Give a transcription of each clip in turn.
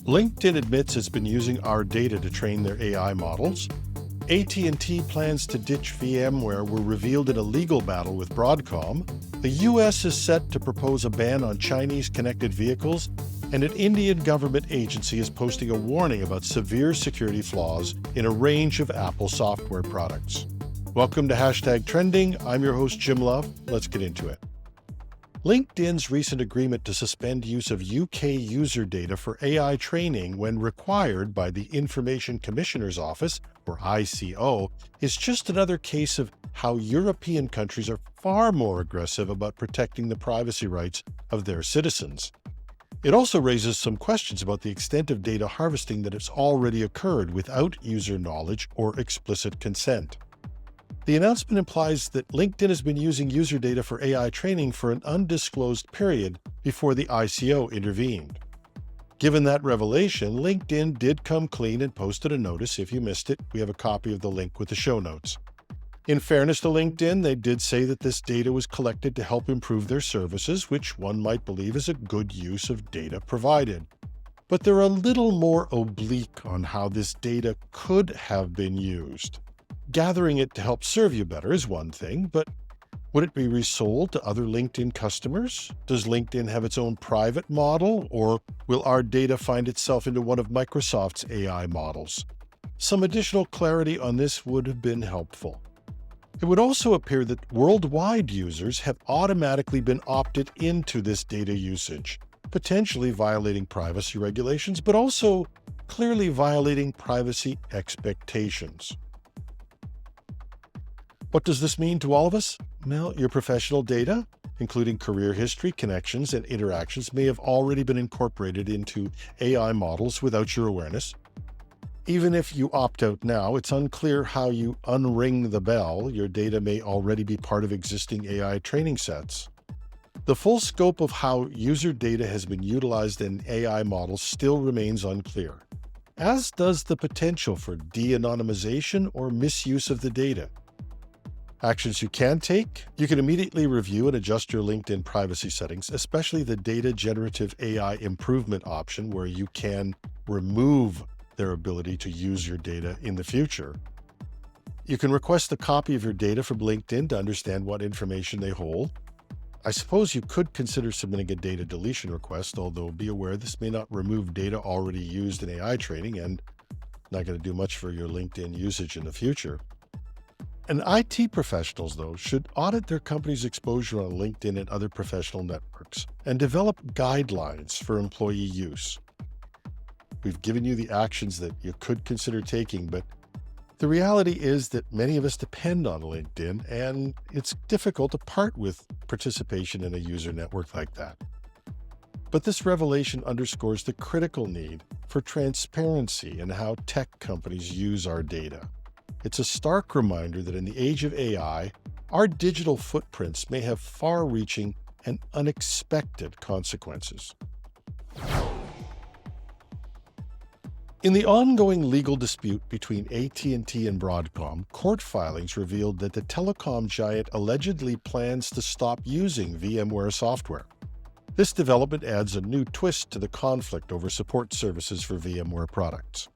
LinkedIn admits it's been using our data to train their AI models. AT&T plans to ditch VMware were revealed in a legal battle with Broadcom. The US is set to propose a ban on Chinese connected vehicles, and an Indian government agency is posting a warning about severe security flaws in a range of Apple software products. Welcome to #Trending. I'm your host, Jim Love. Let's get into it. LinkedIn's recent agreement to suspend use of UK user data for AI training when required by the Information Commissioner's Office, or ICO, is just another case of how European countries are far more aggressive about protecting the privacy rights of their citizens. It also raises some questions about the extent of data harvesting that has already occurred without user knowledge or explicit consent. The announcement implies that LinkedIn has been using user data for AI training for an undisclosed period before the ICO intervened. Given that revelation, LinkedIn did come clean and posted a notice. If you missed it, we have a copy of the link with the show notes. In fairness to LinkedIn, they did say that this data was collected to help improve their services, which one might believe is a good use of data provided. But they're a little more oblique on how this data could have been used. Gathering it to help serve you better is one thing, but would it be resold to other LinkedIn customers? Does LinkedIn have its own private model, or will our data find itself into one of Microsoft's AI models? Some additional clarity on this would have been helpful. It would also appear that worldwide users have automatically been opted into this data usage, potentially violating privacy regulations, but also clearly violating privacy expectations. What does this mean to all of us? Well, your professional data, including career history, connections, and interactions, may have already been incorporated into AI models without your awareness. Even if you opt out now, it's unclear how you unring the bell. Your data may already be part of existing AI training sets. The full scope of how user data has been utilized in AI models still remains unclear, as does the potential for de-anonymization or misuse of the data. Actions you can take: you can immediately review and adjust your LinkedIn privacy settings, especially the Data Generative AI Improvement option, where you can remove their ability to use your data in the future. You can request a copy of your data from LinkedIn to understand what information they hold. I suppose you could consider submitting a data deletion request, although be aware this may not remove data already used in AI training and not going to do much for your LinkedIn usage in the future. And IT professionals, though, should audit their company's exposure on LinkedIn and other professional networks and develop guidelines for employee use. We've given you the actions that you could consider taking, but the reality is that many of us depend on LinkedIn, and it's difficult to part with participation in a user network like that. But this revelation underscores the critical need for transparency in how tech companies use our data. It's a stark reminder that in the age of AI, our digital footprints may have far-reaching and unexpected consequences. In the ongoing legal dispute between AT&T and Broadcom, court filings revealed that the telecom giant allegedly plans to stop using VMware software. This development adds a new twist to the conflict over support services for VMware products.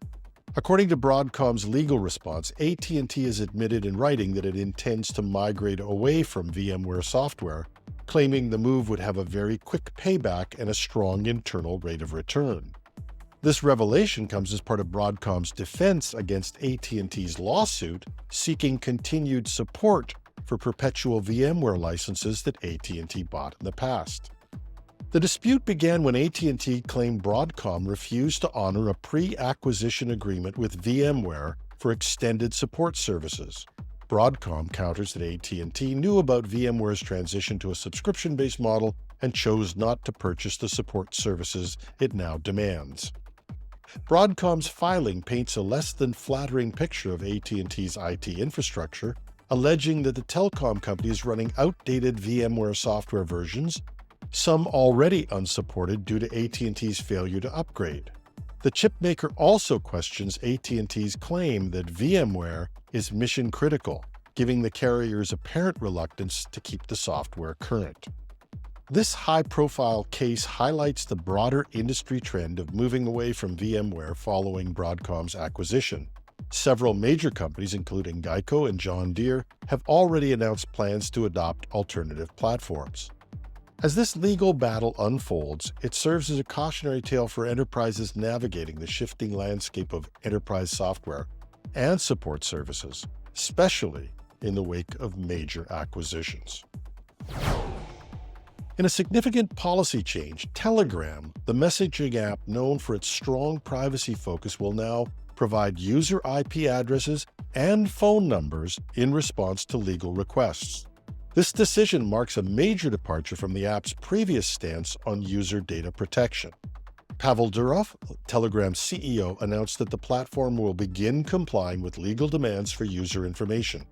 According to Broadcom's legal response, AT&T has admitted in writing that it intends to migrate away from VMware software, claiming the move would have a very quick payback and a strong internal rate of return. This revelation comes as part of Broadcom's defense against AT&T's lawsuit seeking continued support for perpetual VMware licenses that AT&T bought in the past. The dispute began when AT&T claimed Broadcom refused to honor a pre-acquisition agreement with VMware for extended support services. Broadcom counters that AT&T knew about VMware's transition to a subscription-based model and chose not to purchase the support services it now demands. Broadcom's filing paints a less than flattering picture of AT&T's IT infrastructure, alleging that the telecom company is running outdated VMware software versions, some already unsupported due to AT&T's failure to upgrade. The chipmaker also questions AT&T's claim that VMware is mission-critical, giving the carrier's apparent reluctance to keep the software current. This high-profile case highlights the broader industry trend of moving away from VMware following Broadcom's acquisition. Several major companies, including Geico and John Deere, have already announced plans to adopt alternative platforms. As this legal battle unfolds, it serves as a cautionary tale for enterprises navigating the shifting landscape of enterprise software and support services, especially in the wake of major acquisitions. In a significant policy change, Telegram, the messaging app known for its strong privacy focus, will now provide user IP addresses and phone numbers in response to legal requests. This decision marks a major departure from the app's previous stance on user data protection. Pavel Durov, Telegram's CEO, announced that the platform will begin complying with legal demands for user information.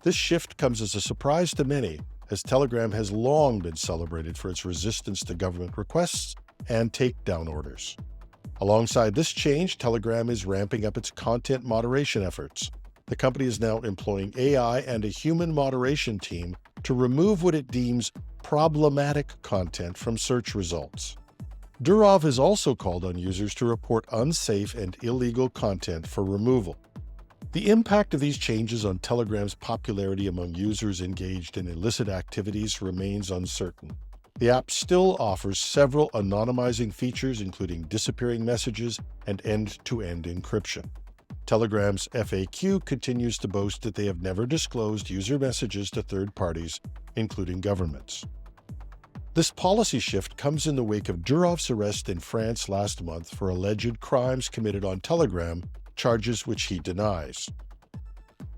This shift comes as a surprise to many, as Telegram has long been celebrated for its resistance to government requests and takedown orders. Alongside this change, Telegram is ramping up its content moderation efforts. The company is now employing AI and a human moderation team to remove what it deems problematic content from search results. Durov has also called on users to report unsafe and illegal content for removal. The impact of these changes on Telegram's popularity among users engaged in illicit activities remains uncertain. The app still offers several anonymizing features, including disappearing messages and end-to-end encryption. Telegram's FAQ continues to boast that they have never disclosed user messages to third parties, including governments. This policy shift comes in the wake of Durov's arrest in France last month for alleged crimes committed on Telegram, charges which he denies.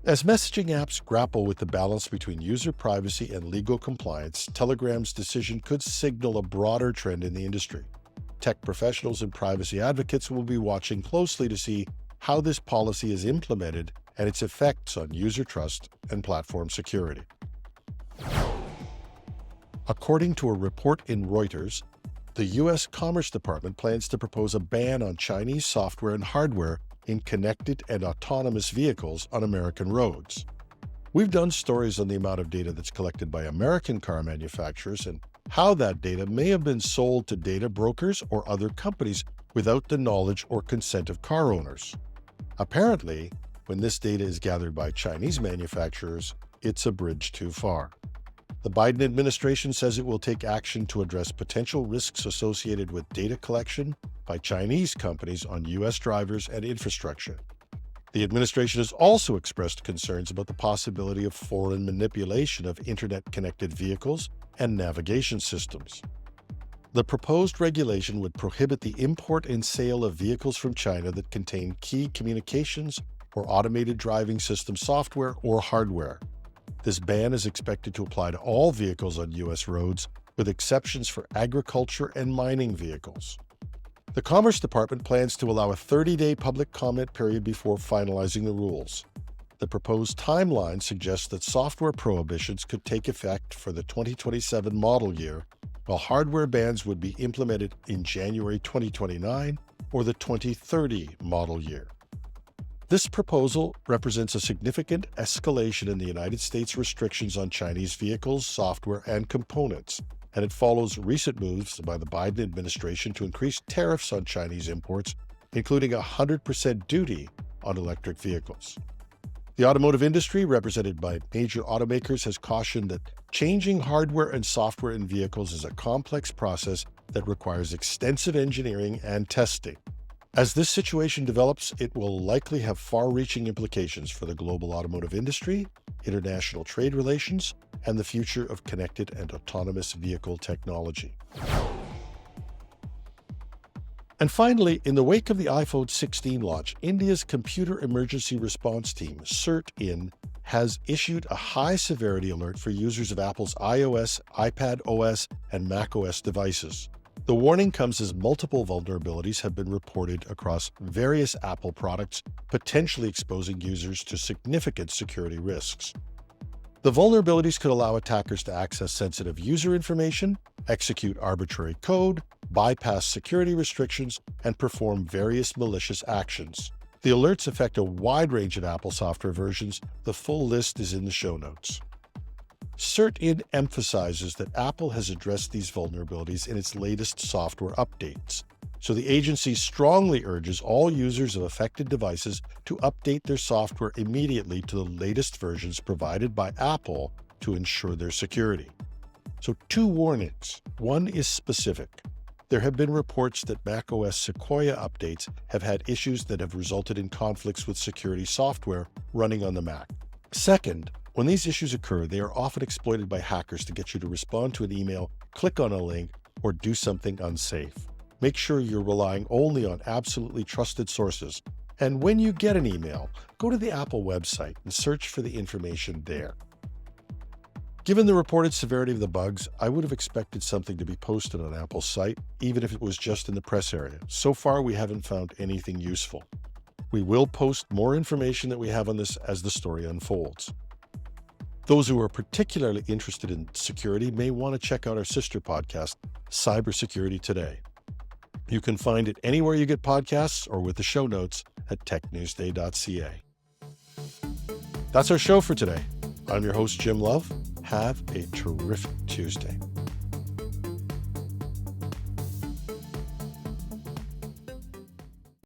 As messaging apps grapple with the balance between user privacy and legal compliance, Telegram's decision could signal a broader trend in the industry. Tech professionals and privacy advocates will be watching closely to see how this policy is implemented and its effects on user trust and platform security. According to a report in Reuters, the U.S. Commerce Department plans to propose a ban on Chinese software and hardware in connected and autonomous vehicles on American roads. We've done stories on the amount of data that's collected by American car manufacturers and how that data may have been sold to data brokers or other companies without the knowledge or consent of car owners. Apparently, when this data is gathered by Chinese manufacturers, it's a bridge too far. The Biden administration says it will take action to address potential risks associated with data collection by Chinese companies on U.S. drivers and infrastructure. The administration has also expressed concerns about the possibility of foreign manipulation of internet-connected vehicles and navigation systems. The proposed regulation would prohibit the import and sale of vehicles from China that contain key communications or automated driving system software or hardware. This ban is expected to apply to all vehicles on U.S. roads, with exceptions for agriculture and mining vehicles. The Commerce Department plans to allow a 30-day public comment period before finalizing the rules. The proposed timeline suggests that software prohibitions could take effect for the 2027 model year, while hardware bans would be implemented in January 2029 or the 2030 model year. This proposal represents a significant escalation in the United States' restrictions on Chinese vehicles, software, and components, and it follows recent moves by the Biden administration to increase tariffs on Chinese imports, including a 100% duty on electric vehicles. The automotive industry, represented by major automakers, has cautioned that changing hardware and software in vehicles is a complex process that requires extensive engineering and testing. As this situation develops, it will likely have far-reaching implications for the global automotive industry, international trade relations, and the future of connected and autonomous vehicle technology. And finally, in the wake of the iPhone 16 launch, India's Computer Emergency Response Team, CERT-IN, has issued a high-severity alert for users of Apple's iOS, iPadOS, and macOS devices. The warning comes as multiple vulnerabilities have been reported across various Apple products, potentially exposing users to significant security risks. The vulnerabilities could allow attackers to access sensitive user information, execute arbitrary code, bypass security restrictions, and perform various malicious actions. The alerts affect a wide range of Apple software versions. The full list is in the show notes. Sept emphasizes that Apple has addressed these vulnerabilities in its latest software updates. So the agency strongly urges all users of affected devices to update their software immediately to the latest versions provided by Apple to ensure their security. So 2 warnings. One is specific. There have been reports that macOS Sequoia updates have had issues that have resulted in conflicts with security software running on the Mac. Second, when these issues occur, they are often exploited by hackers to get you to respond to an email, click on a link, or do something unsafe. Make sure you're relying only on absolutely trusted sources. And when you get an email, go to the Apple website and search for the information there. Given the reported severity of the bugs, I would have expected something to be posted on Apple's site, even if it was just in the press area. So far, we haven't found anything useful. We will post more information that we have on this as the story unfolds. Those who are particularly interested in security may want to check out our sister podcast, Cybersecurity Today. You can find it anywhere you get podcasts or with the show notes at technewsday.ca. That's our show for today. I'm your host, Jim Love. Have a terrific Tuesday.